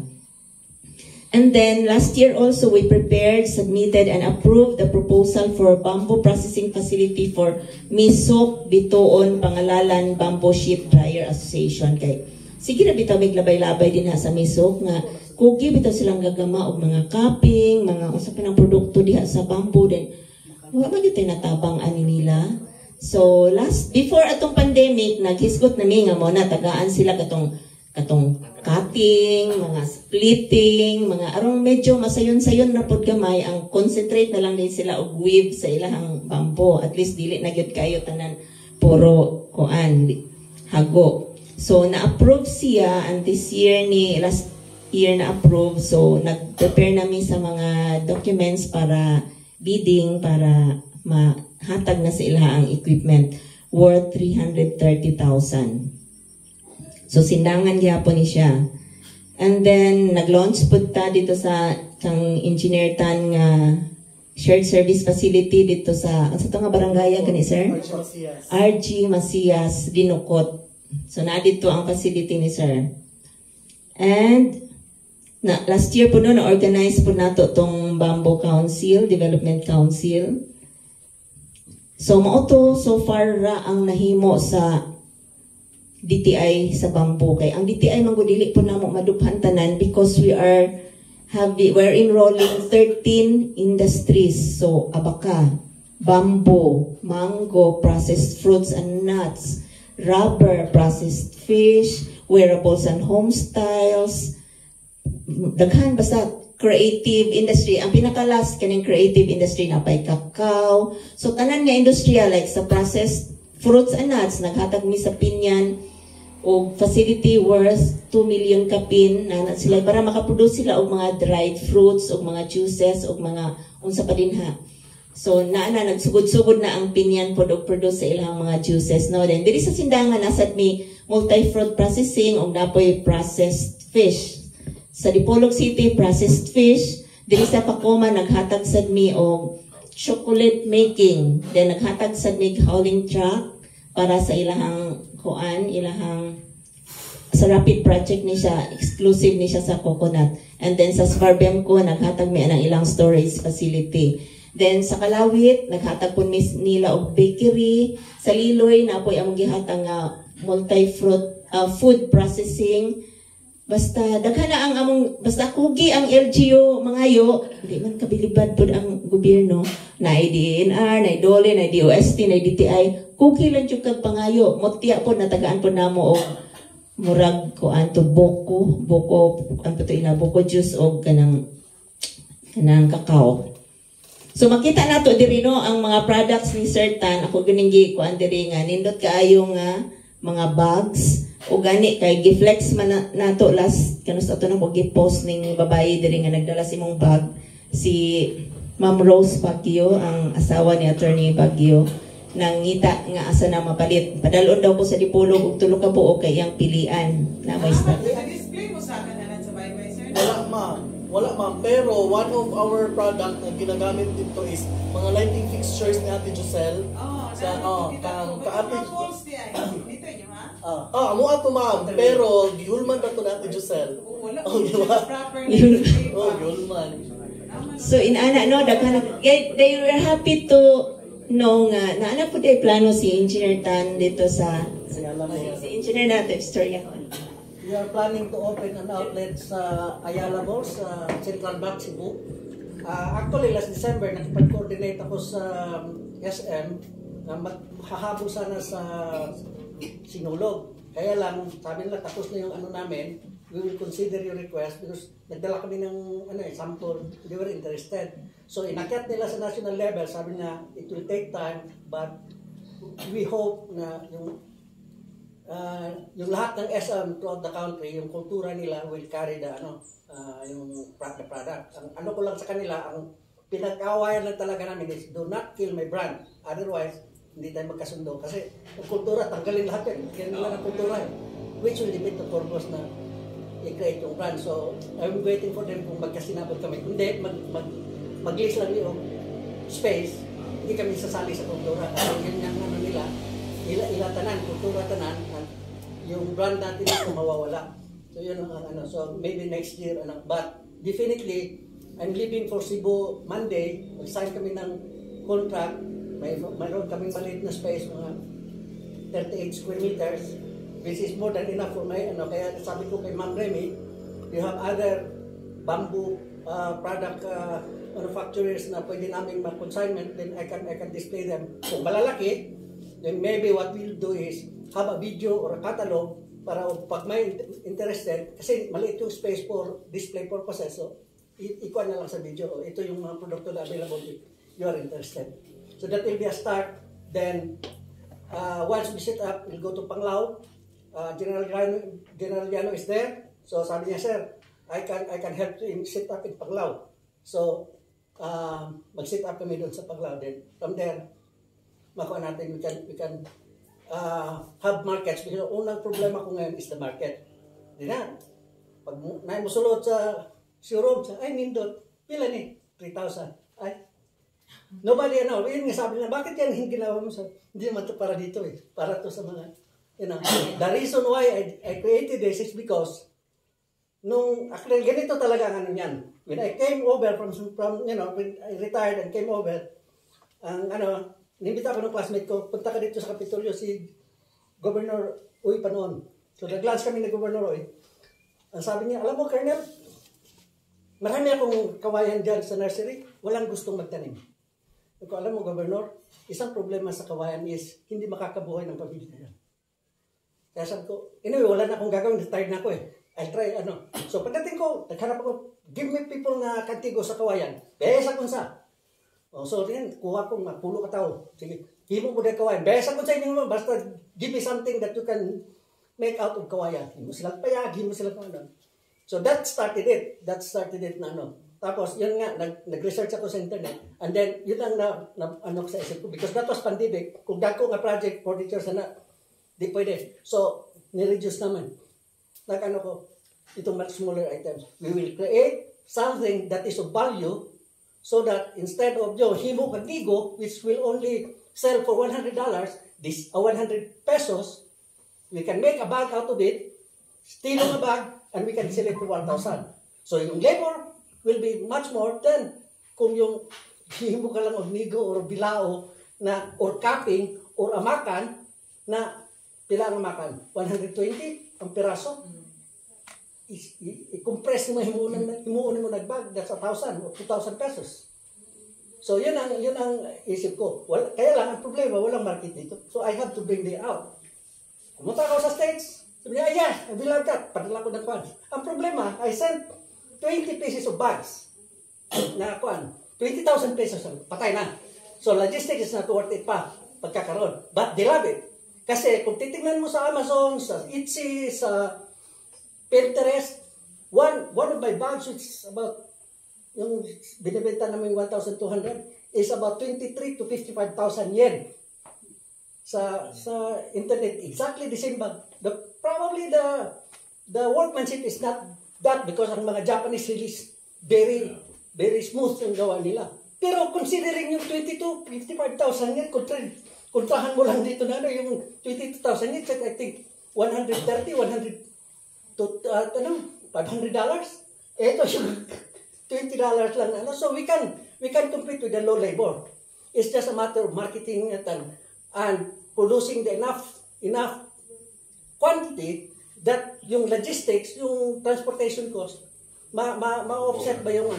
And then last year also we prepared, submitted and approved the proposal for bamboo processing facility for Misok Bituon Pangalalan Bamboo Sheep Dryer Association kay sige na bitaw may labay-labay din sa Misok nga kugi bitaw silang gagama og mga cupping, mga usa pa ng produkto diha sa bamboo din. Wa man gyud natabang ani nila. So before atong pandemic naghisgot na mi nga mo na tagaan sila katong cutting, mga splitting, mga arong medyo masayon-sayon na pod gamay ang concentrate na lang din sila og weave sa ilahang bamboo. At least dili na gyud kayo tanan puro kuan hago. So na-approve siya and this year last year na-approve. So nag-prepare namin sa mga documents para bidding para mahatag na sa ilahang equipment worth 330,000. So sindangan gyapon ni siya. And then nag-launch pud ta dito sa kang Engineer Tan nga shared service facility dito sa nga barangay kani sir? RG Macias Dinukot. So na dito ang facility ni sir. And last year po na organize po nato tong Bamboo Council, Development Council. So mao to so far ra ang nahimo sa DTI sa bamboo kay ang DTI manggudili po namo maduphan tanan because we're enrolling 13 industries. So abaka, bamboo, mango, processed fruits and nuts, rubber, processed fish, wearables and home styles, daghan basta creative industry. Ang pinaka-last kaning creative industry na pay cacao. So tanan nga industriya like sa processed fruits and nuts naghatag mi sa Pinyan o facility worth 2 million kapin na sila para makaproduce sila og mga dried fruits og mga juices og mga unsa pa dinha. So nagsugod-sugod na ang Pinyan pod og produce sa ilang mga juices no. Then diri sa Sindangan asad mi multi-fruit processing og napoy processed fish. Sa Dipolog City processed fish, diri sa Tacoma naghatag sad mi og chocolate making. Then naghatag sad mi hauling truck para sa ilahang sa rapid project ni siya, exclusive ni siya sa coconut. And then sa Sparbemco naghatag mi anang ilang storage facility. Then sa Kalawit naghatag po nila og bakery. Sa Liloy napoy ang gihatag nga multi-fruit food processing. Basta daghan na ang among basta kugi ang LGU mangayo, di man kabilibad pud ang gobyerno na DNR, na DOLE, na DOST, na DTI, cookie lang jud kag pangayo. Motya po natagaan po namo og murag ko anto boko ang to ina boko juice og kanang kakao. So makita nato diri no ang mga products ni Sir Tan. Ako gining kuan diri nga nindot kaayo nga mga bags o gani kay giflex man nato last kanus ato na ko gi-post ning babae diri nga nagdala si mong bag si Ma'am Rose Baguio, ang asawa ni Attorney Baguio, nangita nga asa na mapalit. Padalon daw po sa Dipolog ug tulo ka buok kay iyang pilian na may stock. I-display mo sa akin na sa bye-bye, sir. Wala ma'am. Pero one of our product na ginagamit dito is mga lighting fixtures ni Ate Giselle. Dito nyo, ha? Amo ato ma'am. Pero gihulman ba ito ni Ate Giselle? Wala. Diba? Gihulman. So inana no daghan they were happy to know nga naana po day plano si Engineer Tan dito sa si Engineer natin istorya ko. We are planning to open an outlet sa Ayala Mall sa Central Bank, Cebu. Actually, last December, nakipag-coordinate ako sa SM na hahabol sana sa Sinulog. Kaya lang, sabi nila, tapos na yung ano namin, we will consider your request because nagdala kami ng sample, they were interested. So, inakyat nila sa national level, sabi na, it will take time, but we hope na yung lahat ng SM throughout the country, yung kultura nila will carry the yung product. Ang ano ko lang sa kanila, ang pinag-awayan lang talaga namin is do not kill my brand. Otherwise, hindi tayo magkasundo. Kasi yung kultura, tanggalin lahat yan. Kaya nila ng kultura eh. Which will limit the purpose na i-create yung brand. So, I'm waiting for them kung magkasinabot kami. Kundi, mag-list lang yung space, hindi kami sasali sa kultura. Kasi yun yung ano nila, ilatanan, kultura tanan, yung brand natin ito mawawala. So yun ang ano. So maybe next year, but definitely, I'm leaving for Cebu Monday. Mag-sign kami ng contract. Mayroon kaming maliit na space, mga 38 square meters, which is more than enough for my Kaya sabi ko kay Ma'am Remy, you have other bamboo product manufacturers na pwede namin mag-consignment, then I can display them. Kung malalaki, then maybe what we'll do is have a video or a catalog para pag may interested, kasi maliit yung space for display purposes, so ikuha na lang sa video, ito yung mga produkto na available if you are interested. So that will be a start. Then once we set up, we'll go to Panglao. General Llano is there, so sabi niya, sir, I can help you set up in Panglao. So mag-set up kami doon sa Panglao. Then from there, makuha natin, we can have markets. Because unang problema ko ngayon is the market. Di na. Pag musulot sa showroom, ay nindot, pila ni? 3,000. Ay, nobody yun nga sabi na, bakit yan yung ginawa mo? Hindi naman ito para dito eh. Para to sa mga, the reason why I created this is because, actually, ganito talaga ang ano yan. When I came over from when I retired and came over, nimbita ko ng classmate ko, punta ka dito sa Kapitolyo, si Governor Uy pa noon. So nag-lunch kami ni Governor Uy. Ang sabi niya, alam mo, Colonel, marami akong kawayan dyan sa nursery, walang gustong magtanim. Kung alam mo, Governor, isang problema sa kawayan is hindi makakabuhay ng pamilya yan. Kaya sabi ko, anyway, wala na akong gagawin, retired na ako eh. I'll try, So pagdating ko, naghanap ako, give me people na kantigo sa kawayan. Besa kung sa. So yan, kuha ko, pulo ka tao. Sige, himo mo dahil kawayan. Besa kung sa inyo mo, basta give me something that you can make out of kawayan. Himo silang payag, himo silang ano. So that started it. Na Tapos, yun nga, nag-research ako sa internet. And then, yun ang sa isip ko. Because that was pandemic. Kung dako nga project, 4 teachers na, di pwede. So, ni-reduce naman. Ko, itong much smaller items. We will create something that is of value so that instead of himo kantigo, which will only sell for $100, this 100 pesos, we can make a bag out of it, steal a bag, and we can sell it for 1,000. So yung labor will be much more than kung yung himo ka lang og nigo or bilao na or capping or amakan na pila ang amakan 120 ang piraso. I-compress mo himuon mo nagbag, that's 1,000 or 2,000 pesos. So yun ang isip ko. Kaya lang ang problema, walang market dito. So I have to bring them out. Pumunta ako sa States. Sabi niya, yeah, I will have that. Padala ko ng kwan. Ang problema, I sent 20 pieces of bags na kwan. 20,000 pesos. Patay na. So logistics is not worth it pa. Pagkakaroon. But they love it. Kasi kung titingnan mo sa Amazon, sa Etsy, sa Pinterest, one of my bags, which is about, yung binibenta namin 1,200, is about 23 to 55,000 yen. Sa internet, exactly the same bag. Probably the workmanship is not that because ang mga Japanese release very smooth yung gawa nila. Pero considering yung 22, 55,000 yen, kontrahan mo lang dito na yung 22,000 yen, I think 130, 100 to $500. Ito yung $20 lang. So we can compete with the low labor. It's just a matter of marketing and producing the enough quantity that yung logistics, yung transportation cost, ma-offset ba yung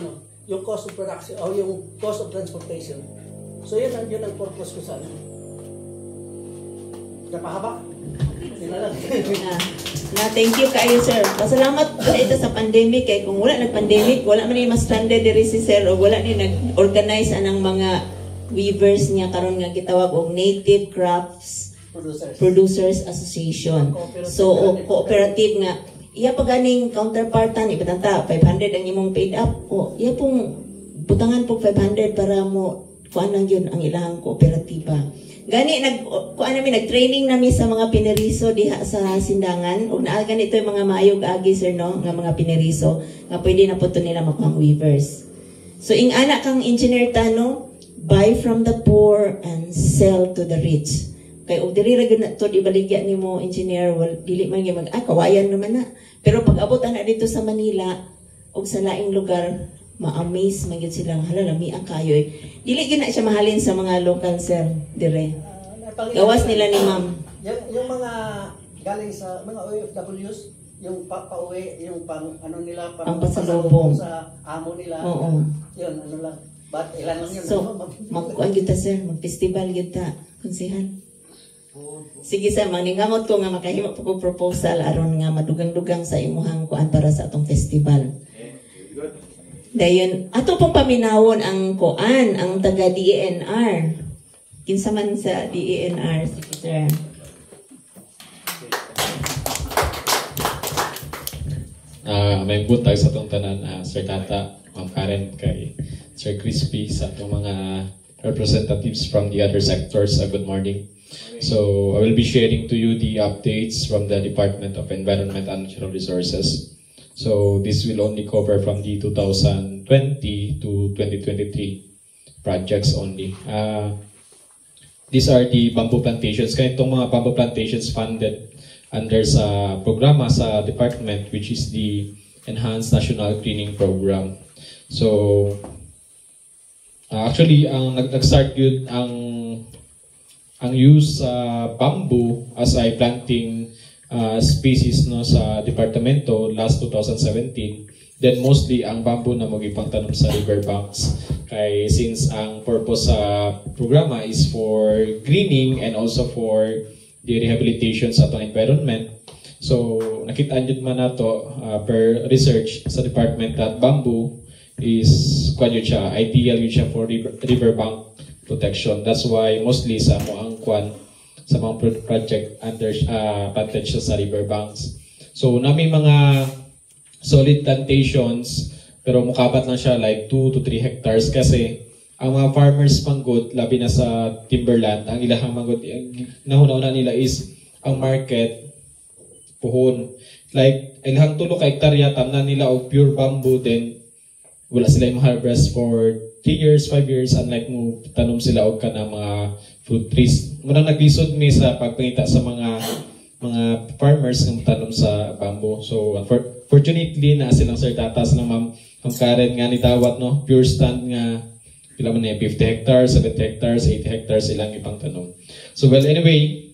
yung cost of production o yung cost of transportation. So yun ang purpose ko sana. Napahaba. Thank you kayo, sir. Pasalamat sa ito sa pandemic. Kaya kung wala nag-pandemic, wala man yung mas stranded diri si sir o wala ni nag-organize anang mga weavers niya karon nga gitawag og Native Crafts Producers Association. So cooperative nga iya pa ganing counterpartan ibutanta 500 ang imong paid up o iya pong butangan po 500 para mo kuan lang yun ang ilahang kooperatiba. Gani nag-training nami sa mga pineriso diha sa Sindangan ug naa ganito yung mga maayog agi sir no nga mga pineriso nga pwede na pud nila makuha weavers. So ing ana kang engineer tano, buy from the poor and sell to the rich. Kay og diri ra gyud to ibaligya nimo engineer dili man gyud kawayan naman na. Pero pag abot ana dito sa Manila og sa laing lugar, ma-amaze man gyud sila hala lami ang kayoy. Dili gyud na siya mahalin sa mga local sir dire. Gawas nila ni ma'am. Yung mga galing sa mga OFWs, yung pauwi, yung nila pang pasalubong sa amo nila. Oo. Yun lang. But ilan lang yun. So, magkuhan gyud ta sir, mag-festival gyud ta, konsehan. Sige sir, maningamot ko nga makahimo po ko proposal aron nga madugang-dugang sa imuhang kuan para sa atong festival. Dayon, ato pong paminawon ang kuan, ang taga DENR. Kinsa man sa DENR, sige sir. May butag sa itong tanan, Sir Tata, Ma'am Karen, kay Sir Crispy, sa itong mga representatives from the other sectors. Good morning. So, I will be sharing to you the updates from the Department of Environment and Natural Resources. So, this will only cover from the 2020 to 2023 projects only. These are the bamboo plantations. Kaya itong mga bamboo plantations funded under sa programa sa department, which is the Enhanced National Greening Program. So, actually, ang nag-start yun ang use sa bamboo as a planting species no sa departamento last 2017. Then mostly ang bamboo na magipangtanom sa riverbanks. Kay since ang purpose sa programa is for greening and also for the rehabilitation sa atong environment. So nakita jud man nato per research sa department that bamboo is ideal yun siya for riverbank protection. That's why mostly sa moang sa mga project under planted siya sa riverbanks. So nami mga solid plantations pero mukabat lang siya like 2 to 3 hectares kasi ang mga farmers manggod labi na sa timberland ang ilahang manggod nahuna-una nila is ang market puhon like ilahang 3 ka hektarya tamnan nila og pure bamboo then wala sila yung harvest for 3 years, 5 years, unlike mo tanom sila og kana mga fruit trees. Muna naglisod mi sa pagpangita sa mga farmers ng tanom sa bamboo. So unfortunately na silang Sir Tata silang Ma'am Karen nga ni dawat no pure stand nga pila man 50 hectares, 70 hectares, 80 hectares ilang ipang tanom. So well anyway,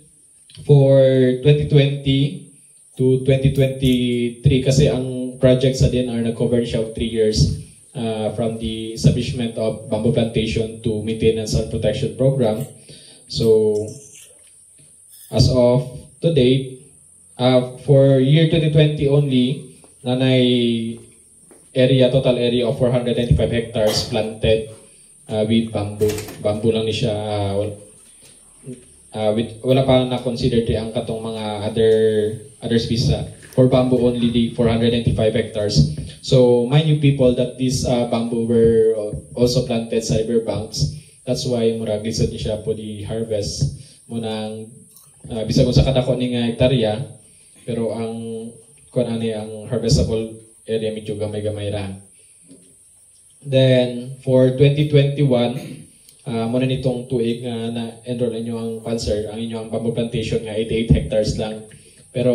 for 2020 to 2023 kasi ang project sa DNR na cover siya of 3 years. from the establishment of bamboo plantation to maintenance and protection program. So, as of today, for year 2020 only, nanay total area of 495 hectares planted with bamboo. Bamboo lang ni siya, wala pa na-consider ang katong mga other species. For bamboo only, the 495 hectares. So, mind you people that this bamboo were also planted sa riverbanks. That's why murag lisod ni siya po di harvest munang bisag kung sa kadako ni nga hektarya, pero ang ang harvestable area medyo gamay-gamay ra. Then for 2021, muna nitong tuig nga na-enroll inyo ang cancer, ang inyong bamboo plantation nga 88 hectares lang. Pero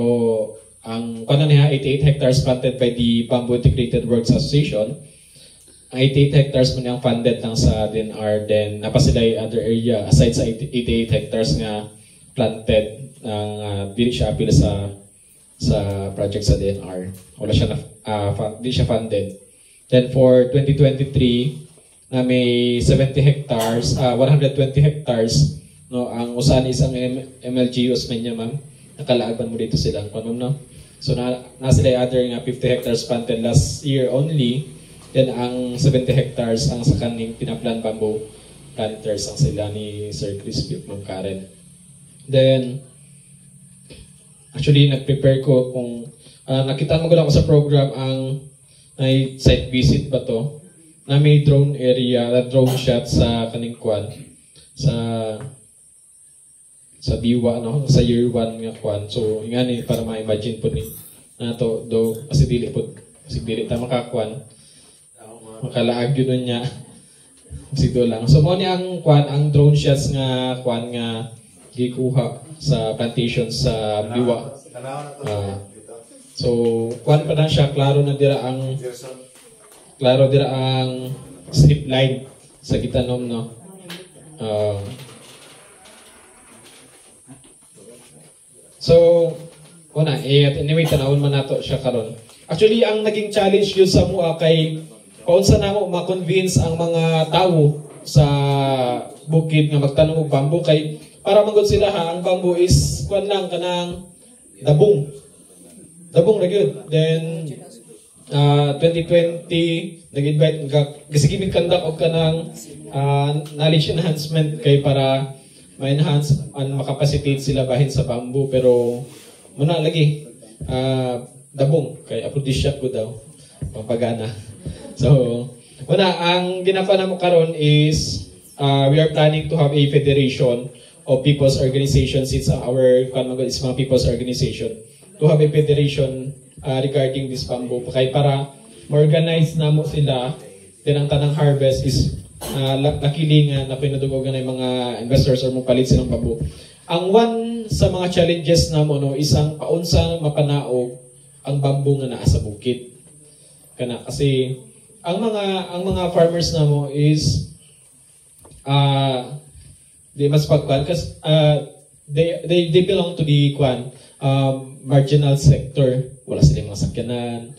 ang 88 hectares planted by the Bamboo Integrated Works Association. Ang 88 hectares mo niyang funded lang sa DNR, then napasilay other area aside sa 88 hectares nga planted ng dili siya appeal sa project sa DNR. Wala siya di siya funded. Then for 2023 na may 70 hectares, 120 hectares, no, ang usan isang MLG Osmeña, ma'am. Nakalaaban mo dito silang ma'am, no? So na sila other nga 50 hectares planted last year only. Then ang 70 hectares ang sa kaning pinaplan bamboo planters ang sila ni Sir Chris Ma'am Karen. Then actually nag-prepare ko kung nakita mo ko lang sa program ang ay site visit ba to na may drone area, drone shot sa kaning kwan sa Biwa, no, sa year 1 nga kwan. So ingani para ma-imagine po ni nato do kasi dili ta makakwan. Makalaag yun niya. Sito lang. So mo ni ang kwan, ang drone shots nga kwan nga gikuha sa plantation sa Biwa. So kwan pa na siya, klaro dira ang strip line sa gitanom, no. So una anyway tanawon man nato siya karon. Actually ang naging challenge yun sa mua kay paunsa na mo ma-convince ang mga tao sa bukid nga magtanong og bamboo kay para magud sila ang bamboo is kwan lang kanang dabong ra gyud. Then 2020 nag-invite gasigimig kandak og kanang knowledge enhancement kay para ma-enhance ang makapacitate sila bahin sa bamboo, pero muna lagi dabong kay aprodisyak ko daw pampagana. So, ang ginapa na mo karon is we are planning to have a federation of people's organizations. It's our is mga people's organization to have a federation regarding this bamboo. Kaya para ma-organize na mo sila, then ang tanang harvest is nakiling na pinadugogan ng mga investors or mapalit silang bamboo. Ang one sa mga challenges na mo, no, isang paunsa mapanaog ang bamboo nga naa sa bukid. Kasi ang mga farmers na mo is they must pagkuan kasi they belong to the marginal sector. Wala silang mga sakyanan,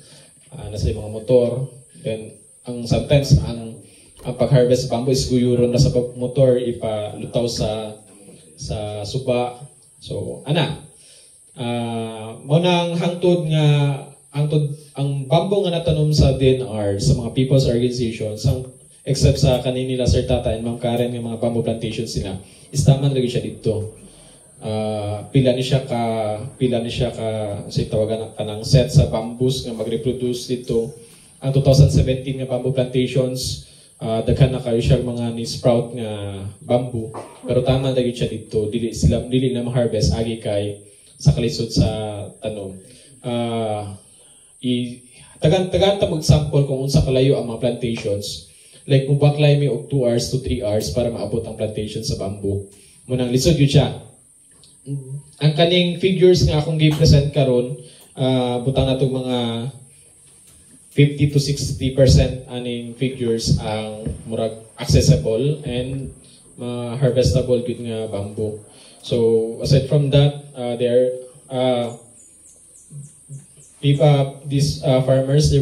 nasa mga motor. Then sometimes ang pag-harvest bamboo is guyuron na sa motor ipalutaw sa suba. So munang hangtod ang bamboo nga natanom sa DNR sa mga people's organizations except sa kanila Sir Tata and Ma'am Karen ng mga bamboo plantations sila is taman lagi siya dito. Pila ni siya ka sa tawagan kanang set sa bamboos nga mag-reproduce dito. Ang 2017 nga bamboo plantations daghan na kayo siya mga ni sprout nga bamboo, pero tama lagi siya dito, dili na ma-harvest agi kay sa kalisod sa tanom. Tagan ta mag-sample kung unsa kalayo ang mga plantations. Like kung baklay mi og 2 hours to 3 hours para maabot ang plantation sa bamboo. Munang lisod yun siya. Ang kaning figures nga akong gi-present karon, butang natong mga 50 to 60% aning figures ang murag accessible and harvestable gud nga bamboo. So aside from that, these farmers,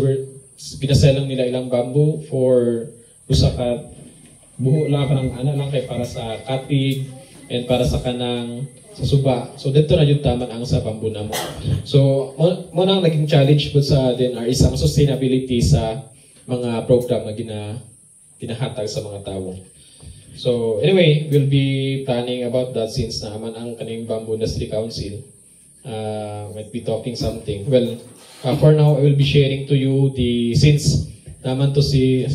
ginaselang nila ilang bamboo for usa ka buho lang kanang ana lang kay para sa katig and para sa kanang sa suba. So dito na yung taman ang sa bamboo namo. So mo nang naging challenge po sa DNR is ang sustainability sa mga program na ginahatag sa mga tao. So anyway, we'll be planning about that since naman ang kaning Bamboo Industry Council might be talking something. Well, for now, I will be sharing to you since naman to si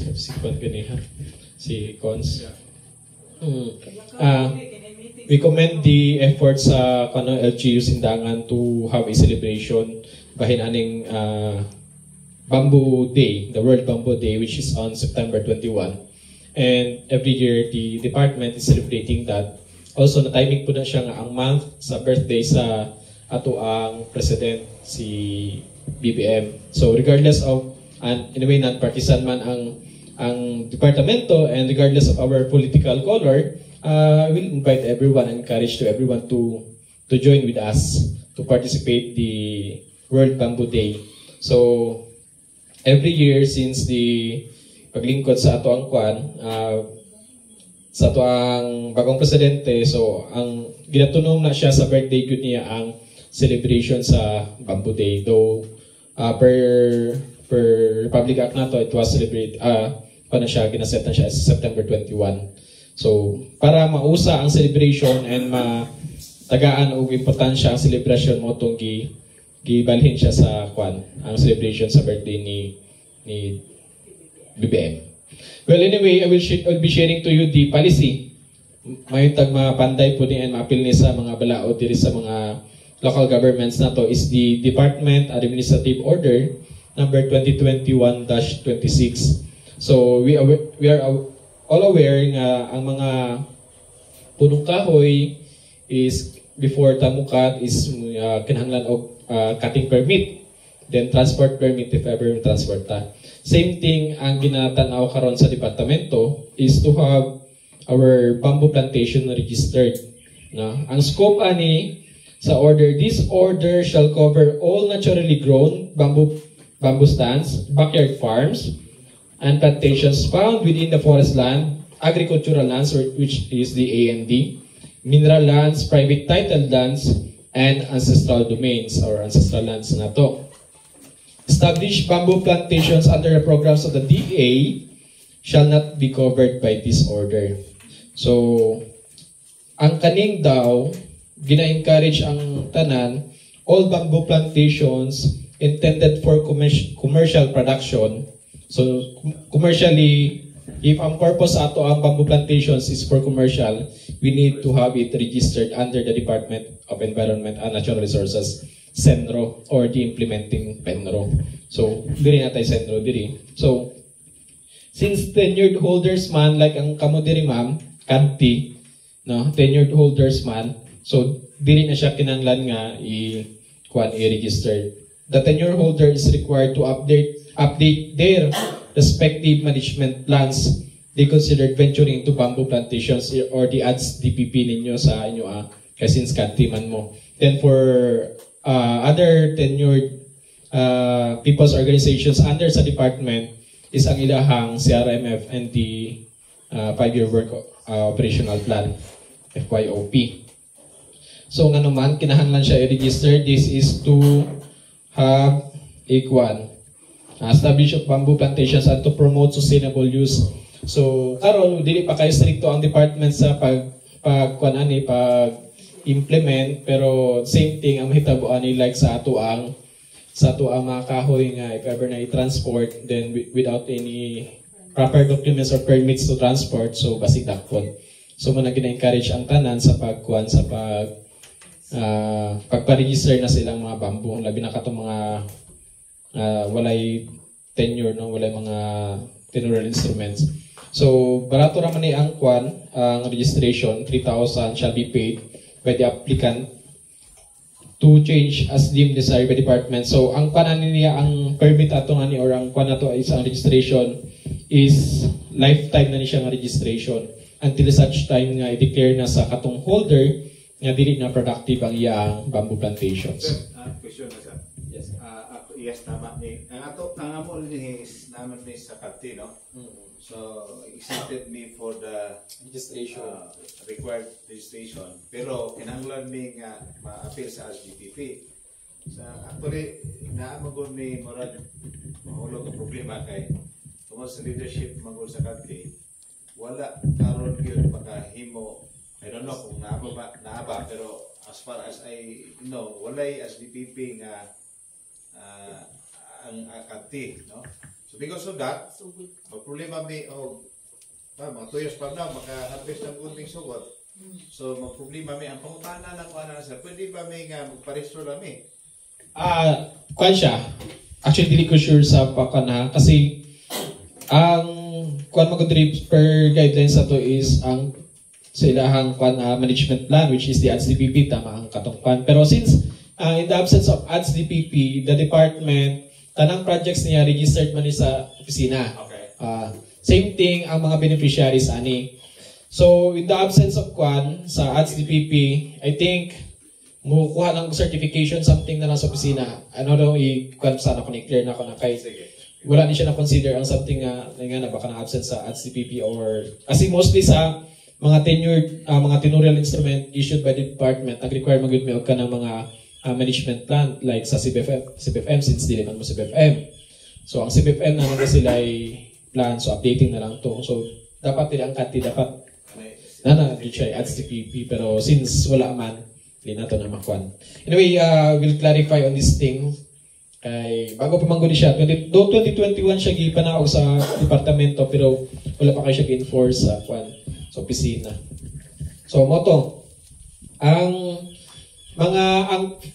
Cons. We commend the efforts sa LGU Sindangan to have a celebration bahin aning Bamboo Day, the World Bamboo Day, which is on September 21. And every year, the department is celebrating that. Also, na-timing po na siya nga ang month sa birthday sa ato ang president, si BBM. So, regardless of, and in a way, non-partisan man ang departamento, and regardless of our political color, we'll invite everyone and encourage to everyone to join with us to participate the World Bamboo Day. So, every year since the paglingkod sa ato ang sa ato ang bagong presidente, so ang ginatunong na siya sa birthday good niya ang celebration sa Bamboo Day. Though per Republic Act na to, it was celebrate ginaset na siya sa September 21. So para mausa ang celebration and matagaan og importansya ang celebration mo tong gibalhin siya sa ang celebration sa birthday ni BBM. Well, anyway, I will be sharing to you the policy. May mapanday po din and maapil ni sa mga balaod diri sa mga local governments na to is the Department Administrative Order number 2021-26. So we are all aware nga ang mga punong kahoy is before tamukat is kinahanglan og cutting permit, then transport permit if ever transport ta. Same thing ang ginatanaw karon sa departamento is to have our bamboo plantation registered. Ang scope ani sa order, this order shall cover all naturally grown bamboo stands, backyard farms, and plantations found within the forest land, agricultural lands, which is the A&D, mineral lands, private titled lands, and ancestral domains or ancestral lands na to. Established bamboo plantations under the programs of the DA shall not be covered by this order. So, ang kaning daw, gina-encourage ang tanan, all bamboo plantations intended for commercial production. So, commercially, if ang purpose ato ang bamboo plantations is for commercial, we need to have it registered under the Department of Environment and Natural Resources, Senro, or the implementing Penro. So, diri na tayo Senro, diri. So, since tenured holders man, like ang kamo diri ma'am, Kanti, no, tenured holders man, so, diri na siya kinanglan nga i-register. The tenure holder is required to update their respective management plans they considered venturing into bamboo plantations or the ads DPP ninyo sa inyo kasi since Kanti man mo. Then for other tenured people's organizations under sa department is ang ilahang CRMF and the 5-year work operational plan, FYOP. So nga naman, kinahanglan siya i-register. This is to have establish of bamboo plantations and to promote sustainable use. So karon dili pa kayo stricto ang department sa pag-implement, pero same thing ang mahitabuan ni like sa ato ang mga kahoy nga if ever na i-transport then without any proper documents or permits to transport, so basig dakpon. So man gina-encourage ang tanan sa pagpa-register na silang mga bamboo, labi na katong mga walay tenure, no, walay mga tenured instruments. So barato raman ni ang ang registration, 3,000 shall be paid by the applicant to change as deemed desired by department. So ang niya ang permit ato nga ni or ang nato is ang registration is lifetime na ni siya nga registration until such time nga i-declare na sa katong holder nga dili na productive ang iyang bamboo plantations. Question na siya. Yes. Yes, tama ni. Ang amo ni naman ni sa Kati, no? So, accepted me for the Registration. required registration. Pero, kinanglan mi nga ma-appeal sa SGPP. Actually, naamagod ni Morad, mahulog ang problema kay tungkol sa leadership magul sa Kati, wala karon yun makahimo. I don't know kung naaba, pero as far as I know, walay SGPP nga ang Kati, no? So because of that, problema mi mga 2 years pa na maka-harvest ng kunting sugot. So magproblema mi ang pangutana na ko ana sir, pwede ba may nga magparehistro lami? Kwan siya. Actually, dili ko sure sa pakana kasi ang kwan mag-drip per guidelines sa to is ang sa ilahang kwan management plan, which is the ADS-DPP, tama ang katungpan. Pero since in the absence of ADS-DPP, the department, tanang projects niya registered man sa opisina. Okay. Same thing ang mga beneficiaries ani. So in the absence of kwan sa ADS-DPP, I think mukuha ng certification something na lang sa opisina. Ano daw i-kwan sana ko ni-clear na ko na kay wala ni siya na consider ang something nga baka na absent sa ADS-DPP or kasi mostly sa mga tenurial instrument issued by the department nag-require mag-good ka ng mga management plan like sa CBFM since dili man mo CBFM. So ang CBFM na naman sila ay plan so updating na lang to. So dapat nila ang Kati dapat reach ay ADS-DPP pero since wala man hindi na to na makuan. Anyway, we'll clarify on this thing. Kay bago pa mangguni siya, 2021 siya gipanaog sa departamento pero wala pa kayo siya gi-enforce sa sa opisina. So moto ang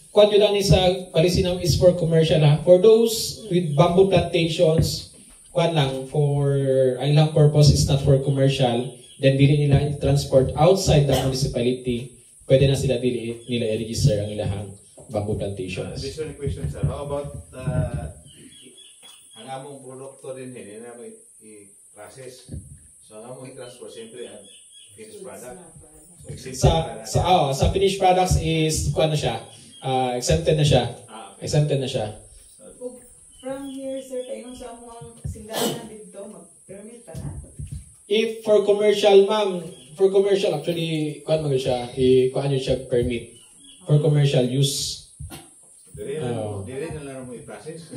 kwan yun lang ni sa policy namin is for commercial ha. For those with bamboo plantations, kwan lang for ilang purpose is not for commercial, then dili nila transport outside the municipality. Pwede na sila nila i-register ang ilahang bamboo plantations. Additional question, sir. How about ang among produkto din na mo i-process? So ang among i-transport, siyempre ang finished product. So, sa finished products is na siya, exempted na siya. Exempted na siya. From here, sir, tayo sa among sindahan dito, mag-permit pa na? If for commercial, ma'am, for commercial, actually, kuhaan mo siya, kuhaan nyo siya permit. For commercial use. Dili na lang mo i-process.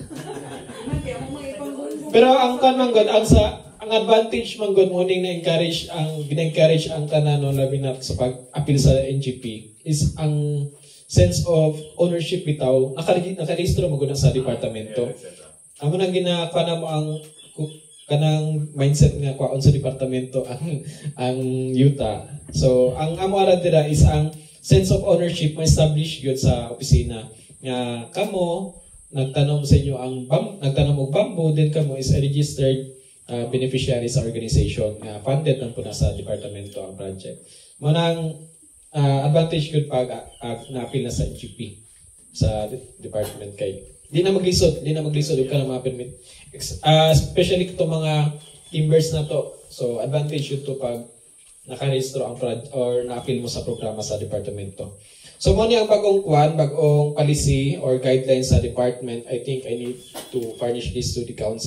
Pero ang kuhaan manggod, ang advantage manggod mo ning na-encourage, gina-encourage ang kanano, labi na sa pag-appeal sa NGP, is ang sense of ownership bitaw, nakarehistro mo sa departamento. Amo nang ginakana mo ang kanang mindset nga kwaon sa departamento ang yuta. So ang amo ara dira is ang sense of ownership mo establish gyud sa opisina nga kamo nagtanom sa inyo nagtanom og bamboo then kamo is a registered beneficiary sa organization nga funded man po na sa departamento ang project. Mo nang advantage gyud pag na-appeal na sa NGP sa department kay di na maglisod ka na mga permit. Especially itong mga timbers na to. So, advantage yun to pag nakarehistro ang or na-appeal mo sa programa sa departamento. So, muna ang bagong policy or guidelines sa department, I think I need to furnish this to the council.